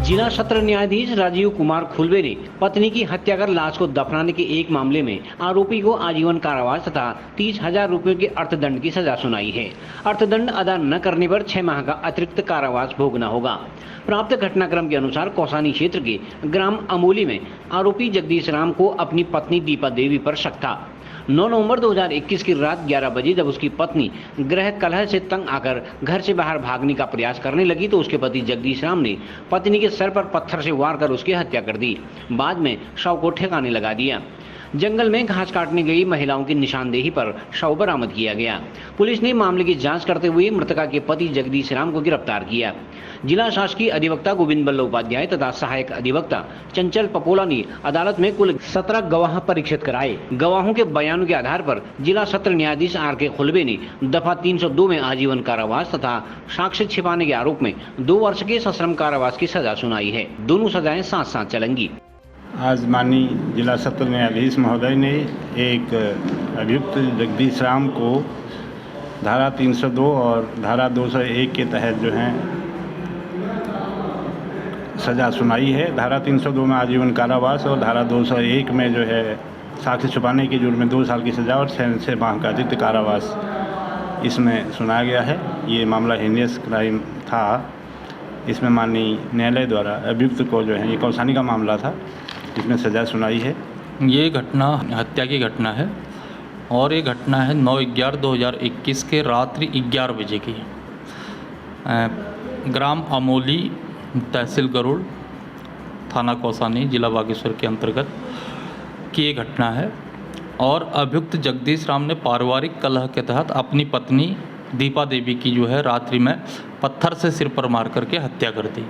जिला सत्र न्यायाधीश राजीव कुमार खुलबे ने पत्नी की हत्या कर लाश को दफनाने के एक मामले में आरोपी को आजीवन कारावास तथा 30,000 रुपयों के अर्थदंड की सजा सुनाई है। अर्थदंड अदा न करने पर 6 माह का अतिरिक्त कारावास भोगना होगा। प्राप्त घटनाक्रम के अनुसार कौसानी क्षेत्र के ग्राम अमोली में आरोपी जगदीश राम को अपनी पत्नी दीपा देवी पर शक था। 9 नवंबर 2021 की रात 11 बजे जब उसकी पत्नी गृह कलह से तंग आकर घर से बाहर भागने का प्रयास करने लगी तो उसके पति जगदीश राम ने पत्नी के सर पर पत्थर से वार कर उसकी हत्या कर दी। बाद में शव को ठिकाने लगा दिया। जंगल में घास काटने गई महिलाओं की निशानदेही पर शव बरामद किया गया। पुलिस ने मामले की जांच करते हुए मृतका के पति जगदीश राम को गिरफ्तार किया। जिला शासकीय अधिवक्ता गोविंद बल्लोपाध्याय तथा सहायक अधिवक्ता चंचल पपोला ने अदालत में कुल 17 गवाह परीक्षित कराए। गवाहों के बयानों के आधार पर जिला सत्र न्यायाधीश आर.के. खुलबे ने दफा 302 में आजीवन कारावास तथा साक्ष्य छिपाने के आरोप में 2 वर्ष के सश्रम कारावास की सजा सुनाई है। दोनों सजाएं साथ साथ चलेंगी। आज माननीय जिला सत्र न्यायाधीश महोदय ने एक अभियुक्त जगदीश राम को धारा 302 और धारा 201 के तहत जो है सज़ा सुनाई है। धारा 302 में आजीवन कारावास और धारा 201 में जो है साक्ष्य छुपाने के जुर्म में 2 साल की सज़ा और 6 माह का अतिरिक्त कारावास इसमें सुनाया गया है। ये मामला हीनियस क्राइम था। इसमें माननीय न्यायालय द्वारा अभियुक्त को जो है ये कौसानी का मामला था, इसमें सज़ा सुनाई है। ये घटना हत्या की घटना है और ये घटना है 9/11/2021 के रात्रि 11 बजे की। ग्राम अमोली, तहसील गरुड़, थाना कौसानी, जिला बागेश्वर के अंतर्गत की ये घटना है। और अभियुक्त जगदीश राम ने पारिवारिक कलह के तहत अपनी पत्नी दीपा देवी की जो है रात्रि में पत्थर से सिर पर मार करके हत्या कर दी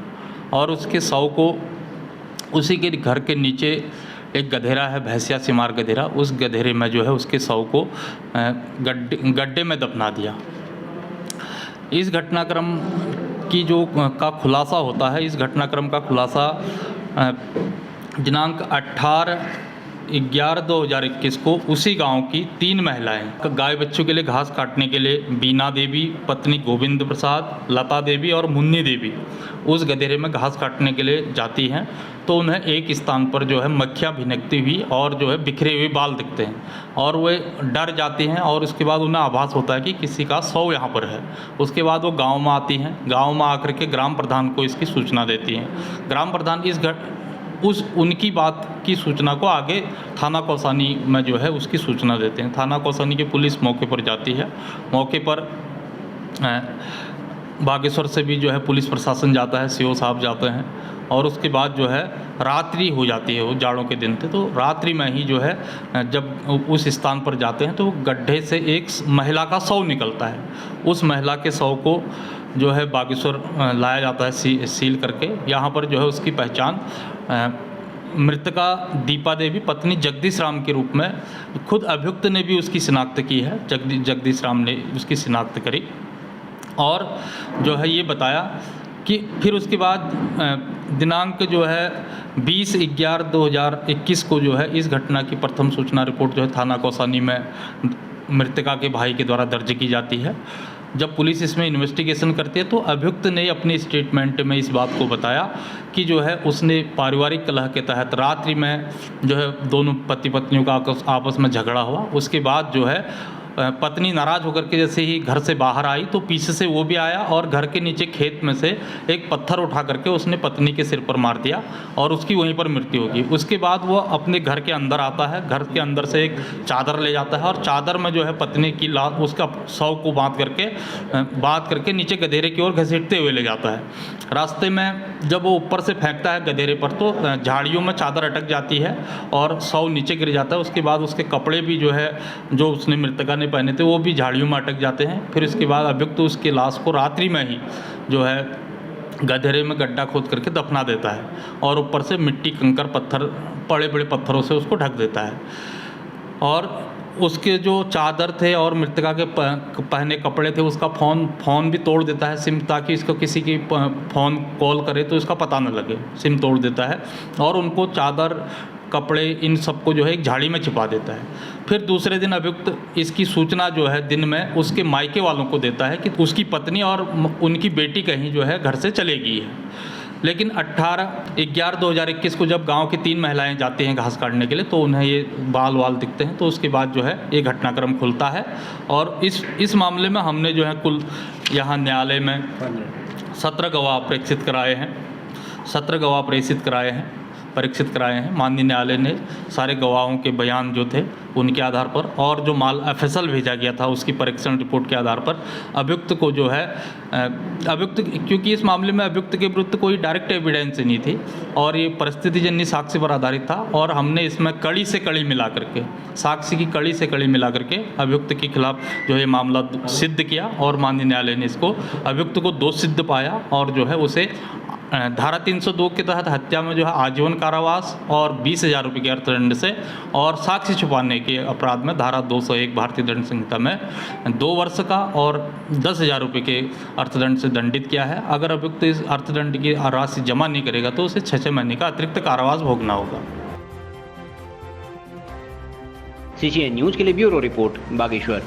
और उसके शव को उसी के घर के नीचे एक गधेरा है, भैंसिया सिमार गधेरा, उस गधेरे में जो है उसके शव को गड्ढे में दफना दिया। इस घटनाक्रम की जो का खुलासा होता है, इस घटनाक्रम का खुलासा दिनांक 18/11/2021 को उसी गांव की 3 महिलाएं गाय बच्चों के लिए घास काटने के लिए बीना देवी, पत्नी गोविंद प्रसाद, लता देवी और मुन्नी देवी उस गधेरे में घास काटने के लिए जाती हैं तो उन्हें एक स्थान पर जो है मक्खियाँ भिनकती हुई और जो है बिखरे हुए बाल दिखते हैं और वे डर जाती हैं और उसके बाद उन्हें आभास होता है कि किसी का शव यहाँ पर है। उसके बाद वो गांव में आती हैं। गांव में आकर के ग्राम प्रधान को इसकी सूचना देती हैं। ग्राम प्रधान उनकी बात की सूचना को आगे थाना कौसानी में जो है उसकी सूचना देते हैं। थाना कौसानी की पुलिस मौके पर जाती है। मौके पर बागेश्वर से भी जो है पुलिस प्रशासन जाता है, सीओ साहब जाते हैं और उसके बाद जो है रात्रि हो जाती है। वो जाड़ों के दिन थे तो रात्रि में ही जो है जब उस स्थान पर जाते हैं तो गड्ढे से एक महिला का शव निकलता है। उस महिला के शव को जो है बागेश्वर लाया जाता है सील करके। यहाँ पर जो है उसकी पहचान मृतका दीपा देवी पत्नी जगदीश राम के रूप में खुद अभियुक्त ने भी उसकी शिनाख्त की है। जगदीश राम ने उसकी शिनाख्त करी और जो है ये बताया कि फिर उसके बाद दिनांक जो है 20/11/2021 को जो है इस घटना की प्रथम सूचना रिपोर्ट जो है थाना कौसानी में मृतका के भाई के द्वारा दर्ज की जाती है। जब पुलिस इसमें इन्वेस्टिगेशन करती है तो अभियुक्त ने अपनी स्टेटमेंट में इस बात को बताया कि जो है उसने पारिवारिक कलह के तहत रात्रि में जो है दोनों पति पत्नियों का आपस में झगड़ा हुआ। उसके बाद जो है पत्नी नाराज़ होकर के जैसे ही घर से बाहर आई तो पीछे से वो भी आया और घर के नीचे खेत में से एक पत्थर उठा करके उसने पत्नी के सिर पर मार दिया और उसकी वहीं पर मृत्यु होगी। उसके बाद वो अपने घर के अंदर आता है। घर के अंदर से एक चादर ले जाता है और चादर में जो है पत्नी की लाश उसका शव को बांध करके नीचे गधेरे की ओर घसीटते हुए ले जाता है। रास्ते में जब वो ऊपर से फेंकता है गधेरे पर तो झाड़ियों में चादर अटक जाती है और शव नीचे गिर जाता है। उसके बाद उसके कपड़े भी जो है जो उसने मृतका पहने थे वो भी झाड़ियों में अटक जाते हैं। फिर इसके बाद अभियुक्त उसकी लाश को रात्रि में ही जो है गधेरे में गड्ढा खोद करके दफना देता है और ऊपर से मिट्टी, कंकर, पत्थर, बड़े बड़े पत्थरों से उसको ढक देता है। और उसके जो चादर थे और मृतका के पहने कपड़े थे उसका फ़ोन भी तोड़ देता है, सिम, ताकि इसको किसी की फ़ोन कॉल करे तो इसका पता न लगे, सिम तोड़ देता है और उनको चादर, कपड़े, इन सबको जो है एक झाड़ी में छिपा देता है। फिर दूसरे दिन अभियुक्त इसकी सूचना जो है दिन में उसके मायके वालों को देता है कि उसकी पत्नी और उनकी बेटी कहीं जो है घर से चली गई है। लेकिन 18/11/2021 को जब गांव की 3 महिलाएं जाती हैं घास काटने के लिए तो उन्हें ये बाल वाल दिखते हैं, तो उसके बाद जो है ये घटनाक्रम खुलता है। और इस मामले में हमने जो है कुल यहाँ न्यायालय में 17 गवाह प्रेक्षित कराए हैं, 17 गवाह परीक्षित कराए हैं। माननीय न्यायालय ने सारे गवाहों के बयान जो थे उनके आधार पर और जो माल एफएसएल भेजा गया था उसकी परीक्षण रिपोर्ट के आधार पर अभियुक्त को जो है क्योंकि इस मामले में अभियुक्त के विरुद्ध कोई डायरेक्ट एविडेंस नहीं थी और ये परिस्थितिजन्य साक्ष्य पर आधारित था, और हमने इसमें कड़ी से कड़ी मिला करके, साक्ष्य की कड़ी से कड़ी मिला करके अभियुक्त के खिलाफ जो है मामला सिद्ध किया और माननीय न्यायालय ने इसको अभियुक्त को दोष सिद्ध पाया और जो है उसे धारा 302 के तहत हत्या में जो है आजीवन कारावास और 20,000 रुपये के अर्थदंड से, और साक्ष्य छुपाने के अपराध में धारा 201 भारतीय दंड संहिता में 2 वर्ष का और 10,000 रुपये के अर्थदंड से दंडित किया है। अगर अभियुक्त इस अर्थदंड की राशि जमा नहीं करेगा तो उसे 6 महीने का अतिरिक्त कारावास भोगना होगा। CCN न्यूज के लिए ब्यूरो रिपोर्ट बागेश्वर।